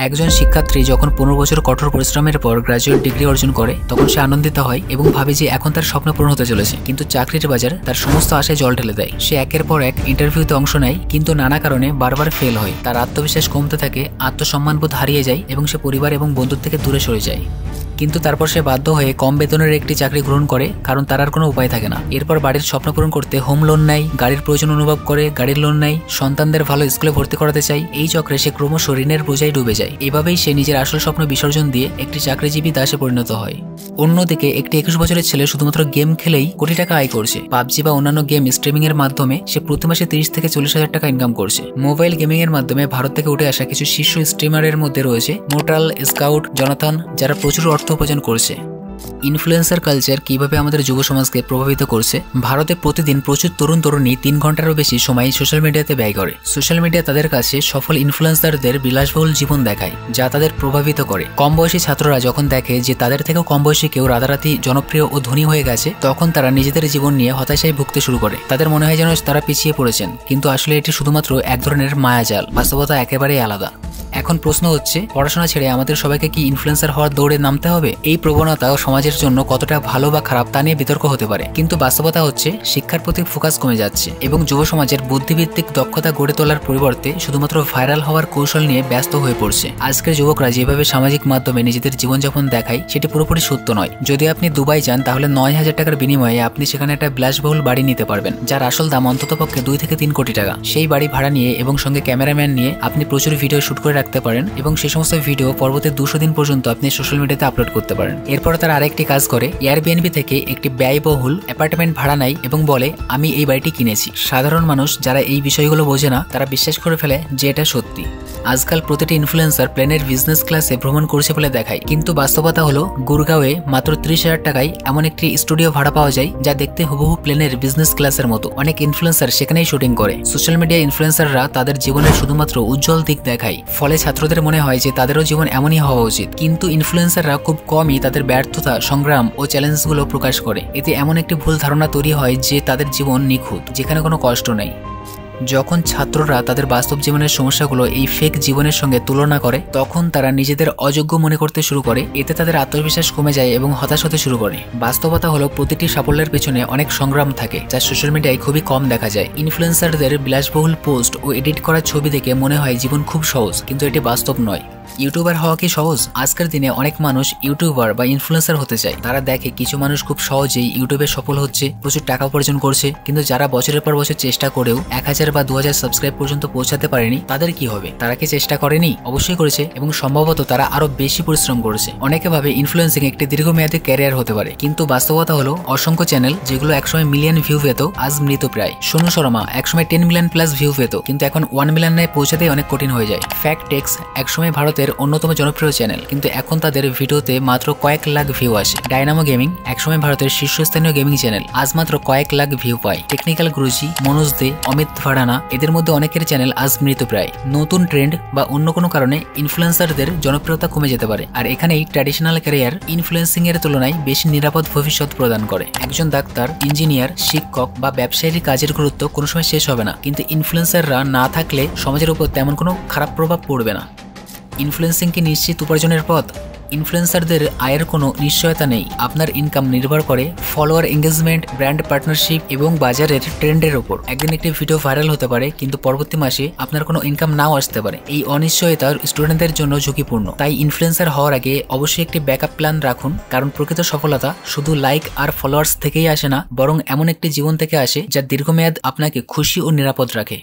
একজন শিক্ষার্থী যখন 15 বছর কঠোর পরিশ্রমের পর গ্রাজুয়েট ডিগ্রি অর্জন করে তখন সে আনন্দিত হয় এবং ভাবে যে এখন তার স্বপ্ন পূরণ হতে চলেছে। কিন্তু চাকরির বাজার তার সমস্ত আশায় জল ঢেলে দেয়। সে একের পর এক ইন্টারভিউতে অংশ নেয়, কিন্তু নানা কারণে বারবার ফেল হয়। তার আত্মবিশ্বাস কমতে থাকে, আত্মসম্মানবোধ হারিয়ে যায় এবং সে পরিবার এবং বন্ধুর থেকে দূরে সরে যায়। কিন্তু তারপর সে বাধ্য হয়ে কম বেতনের একটি চাকরি গ্রহণ করে, কারণ তার আর কোনো উপায় থাকে না। এরপর বাড়ির স্বপ্ন পূরণ করতে হোম লোন নেয়, গাড়ির প্রয়োজন অনুভব করে গাড়ির লোন নেয়, সন্তানদের ভালো স্কুলে ভর্তি করাতে চায়। এই চক্রে সে ক্রমশ ঋণের বোঝায় ডুবে যায়। এভাবেই সে নিজের আসল স্বপ্ন বিসর্জন দিয়ে একটি চাকরিজীবী দাসে পরিণত হয়। অন্যদিকে একটি 21 বছরের ছেলে শুধুমাত্র গেম খেলেই কোটি টাকা আয় করছে। পাবজি বা অন্যান্য গেম স্ট্রিমিং এর মাধ্যমে সে প্রতি মাসে 30 থেকে 40 হাজার টাকা ইনকাম করছে। মোবাইল গেমিং এর মাধ্যমে ভারত থেকে উঠে আসা কিছু শীর্ষ স্ট্রিমারের মধ্যে রয়েছে মোর্টাল, স্কাউট, জনাথন, যারা প্রচুর অর্থ উপার্জন করছে। ইনফ্লুয়েন্সার কালচার কিভাবে আমাদের যুব সমাজকে প্রভাবিত করছে? ভারতে প্রতিদিন প্রচুর তরুণ তরুণী 3 ঘন্টারও বেশি সময় সোশ্যাল মিডিয়াতে ব্যয় করে। সোশ্যাল মিডিয়া তাদের কাছে সফল ইনফ্লুয়েন্সারদের বিলাসবহুল জীবন দেখায়, যা তাদের প্রভাবিত করে। কম বয়সী ছাত্ররা যখন দেখে যে তাদের থেকেও কম বয়সী কেউ রাতারাতি জনপ্রিয় ও ধনী হয়ে গেছে, তখন তারা নিজেদের জীবন নিয়ে হতাশায় ভুগতে শুরু করে। তাদের মনে হয় যেন তারা পিছিয়ে পড়েছেন, কিন্তু আসলে এটি শুধুমাত্র এক ধরনের মায়াজাল। বাস্তবতা একেবারেই আলাদা। এখন প্রশ্ন হচ্ছে, পড়াশোনা ছেড়ে আমাদের সবাইকে কি ইনফ্লুয়েন্সার হওয়ার দৌড়ে নামতে হবে? এই প্রবণতা সমাজের জন্য কতটা ভালো বা খারাপ তা নিয়ে বিতর্ক হতে পারে, কিন্তু বাস্তবতা হচ্ছে শিক্ষার প্রতি ফোকাস কমে যাচ্ছে এবং যুব সমাজের বুদ্ধিভিত্তিক দক্ষতা গড়ে তোলার পরিবর্তে শুধুমাত্র ভাইরাল হওয়ার কৌশল নিয়ে ব্যস্ত হয়ে পড়ছে। আজকের যুবকরা যেভাবে সামাজিক মাধ্যমে নিজেদের জীবনযাপন দেখায় সেটি পুরোপুরি সত্য নয়। যদি আপনি দুবাই যান তাহলে 9,000 টাকার বিনিময়ে আপনি সেখানে একটা বিলাসবহুল বাড়ি নিতে পারবেন, যার আসল দাম অন্ততপক্ষে 2 থেকে 3 কোটি টাকা। সেই বাড়ি ভাড়া নিয়ে এবং সঙ্গে ক্যামেরাম্যান নিয়ে আপনি প্রচুর ভিডিও শুট করে রাখতে পারেন এবং সেই সমস্ত ভিডিও পরবর্তী 200 দিন পর্যন্ত আপনি সোশ্যাল মিডিয়াতে আপলোড করতে পারেন। এরপর তারা আরেকটি কাজ করে, এয়ারবিএনবি থেকে একটি ব্যয়বহুল অ্যাপার্টমেন্ট ভাড়া নেয় এবং বলে আমি এই বাড়িটি কিনেছি। সাধারণ মানুষ যারা এই বিষয়গুলো বোঝে না, তারা বিশ্বাস করে ফেলে যে এটা সত্যি। আজকাল প্রতিটি ইনফ্লুয়েন্সার প্লেনের বিজনেস ক্লাসে ভ্রমণ করছে বলে দেখায়, কিন্তু বাস্তবতা হলো গুরগাঁওয়ে মাত্র 30,000 টাকায় এমন একটি স্টুডিও ভাড়া পাওয়া যায় যা দেখতে হুবহু প্লেনের বিজনেস ক্লাসের মতো। অনেক ইনফ্লুয়েন্সার সেখানেই শুটিং করে। সোশ্যাল মিডিয়া ইনফ্লুয়েন্সাররা তাদের জীবনের শুধুমাত্র উজ্জ্বল দিক দেখায়, ফলে ছাত্রদের মনে হয় যে তাদেরও জীবন এমনই হওয়া উচিত। কিন্তু ইনফ্লুয়েন্সাররা খুব কমই তাদের ব্যর্থতা, সংগ্রাম ও চ্যালেঞ্জগুলো প্রকাশ করে। এতে এমন একটি ভুল ধারণা তৈরি হয় যে তাদের জীবন নিখুঁত, যেখানে কোনো কষ্ট নেই। যখন ছাত্ররা তাদের বাস্তব জীবনের সমস্যাগুলো এই ফেক জীবনের সঙ্গে তুলনা করে, তখন তারা নিজেদের অযোগ্য মনে করতে শুরু করে। এতে তাদের আত্মবিশ্বাস কমে যায় এবং হতাশ হতে শুরু করে। বাস্তবতা হলো প্রতিটি সাফল্যের পেছনে অনেক সংগ্রাম থাকে, যা সোশ্যাল মিডিয়ায় খুবই কম দেখা যায়। ইনফ্লুয়েন্সারদের বিলাসবহুল পোস্ট ও এডিট করা ছবি দেখে মনে হয় জীবন খুব সহজ, কিন্তু এটি বাস্তব নয়। ইউটিউবার হওয়া কি সহজ? আজকের দিনে অনেক মানুষ ইউটিউবার বা ইনফ্লুয়েন্সার হতে চায়। তারা দেখে কিছু মানুষ খুব সহজেই ইউটিউবে সফল হচ্ছে, প্রচুর টাকা উপার্জন করছে, কিন্তু যারা বছরের পর বছর চেষ্টা করেও 1000 বা 2000 সাবস্ক্রাইব পর্যন্ত পৌঁছাতে পারেনি, তাদের কি হবে? তারা কি চেষ্টা করেনি? অবশ্যই করেছে, এবং সম্ভবত তারা আরো বেশি পরিশ্রম করেছে। অনেকে ভাবে ইনফ্লুয়েন্সিং একটি দীর্ঘমেয়াদী ক্যারিয়ার হতে পারে, কিন্তু বাস্তবতা হলো অসংখ্য চ্যানেল যেগুলো একসময় মিলিয়ন ভিউ পেত আজ মৃতপ্রায়। সোনু শর্মা একসময় 10 মিলিয়ন প্লাস ভিউ পেত, কিন্তু এখন 1 মিলিয়নে পৌঁছাতেই অনেক কঠিন হয়ে যায়। ফ্যাক্ট টেক্স একসময় ভারতের অন্যতম জনপ্রিয় চ্যানেল, কিন্তু এখন তাদের ভিডিওতে মাত্র কয়েক লাখ ভিউ আসে। ডায়নামো গেমিং একসময় ভারতের শীর্ষস্থানীয় গেমিং চ্যানেল, আজ মাত্র কয়েক লাখ ভিউ পায়। টেকনিক্যাল গুরুজি, মনোজ দে, অমিত ভাড়ানা, এদের মধ্যে অনেকের চ্যানেল আজ মৃতপ্রায়। নতুন ট্রেন্ড বা অন্য কোনো কারণে ইনফ্লুয়েন্সারদের জনপ্রিয়তা কমে যেতে পারে, আর এখানেই ট্র্যাডিশনাল ক্যারিয়ার ইনফ্লুয়েন্সিং এর তুলনায় বেশি নিরাপদ ভবিষ্যৎ প্রদান করে। একজন ডাক্তার, ইঞ্জিনিয়ার, শিক্ষক বা ব্যবসায়ীর কাজের গুরুত্ব কোনো সময় শেষ হবে না, কিন্তু ইনফ্লুয়েন্সাররা না থাকলে সমাজের উপর তেমন কোনো খারাপ প্রভাব পড়বে না। ইনফ্লুয়েন্সিং কি নিশ্চিত উপার্জনের পথ? ইনফ্লুয়েন্সারদের আয়ের কোনো নিশ্চয়তা নেই। আপনার ইনকাম নির্ভর করে ফলোয়ার এঙ্গেজমেন্ট, ব্র্যান্ড পার্টনারশিপ এবং বাজারের ট্রেন্ডের উপর। একদিন একটি ভিডিও ভাইরাল হতে পারে, কিন্তু পরবর্তী মাসে আপনার কোনো ইনকাম নাও আসতে পারে। এই অনিশ্চয়তা স্টুডেন্টদের জন্য ঝুঁকিপূর্ণ। তাই ইনফ্লুয়েন্সার হওয়ার আগে অবশ্যই একটি ব্যাকআপ প্ল্যান রাখুন, কারণ প্রকৃত সফলতা শুধু লাইক আর ফলোয়ার্স থেকেই আসে না, বরং এমন একটি জীবন থেকে আসে যা দীর্ঘমেয়াদ আপনাকে খুশি ও নিরাপদ রাখে।